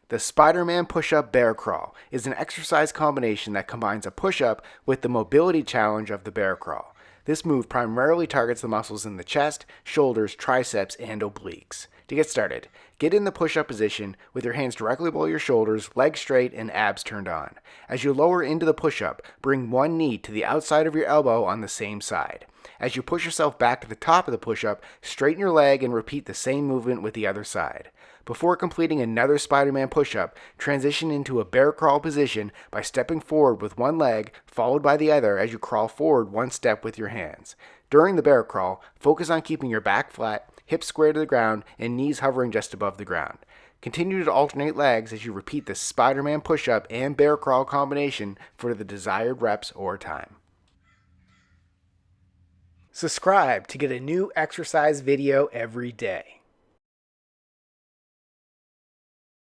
The Spiderman push-up bear crawl is an exercise combination that combines a push-up with the mobility challenge of the bear crawl. This move primarily targets the muscles in the chest, shoulders, triceps, and obliques. To get started, get in the push-up position with your hands directly below your shoulders, legs straight, and abs turned on. As you lower into the push-up, bring one knee to the outside of your elbow on the same side. As you push yourself back to the top of the push-up, straighten your leg and repeat the same movement with the other side. Before completing another Spider-Man push-up, transition into a bear crawl position by stepping forward with one leg, followed by the other as you crawl forward one step with your hands. During the bear crawl, focus on keeping your back flat, hips square to the ground, and knees hovering just above the ground. Continue to alternate legs as you repeat the Spider-Man push-up and bear crawl combination for the desired reps or time. Subscribe to get a new exercise video every day.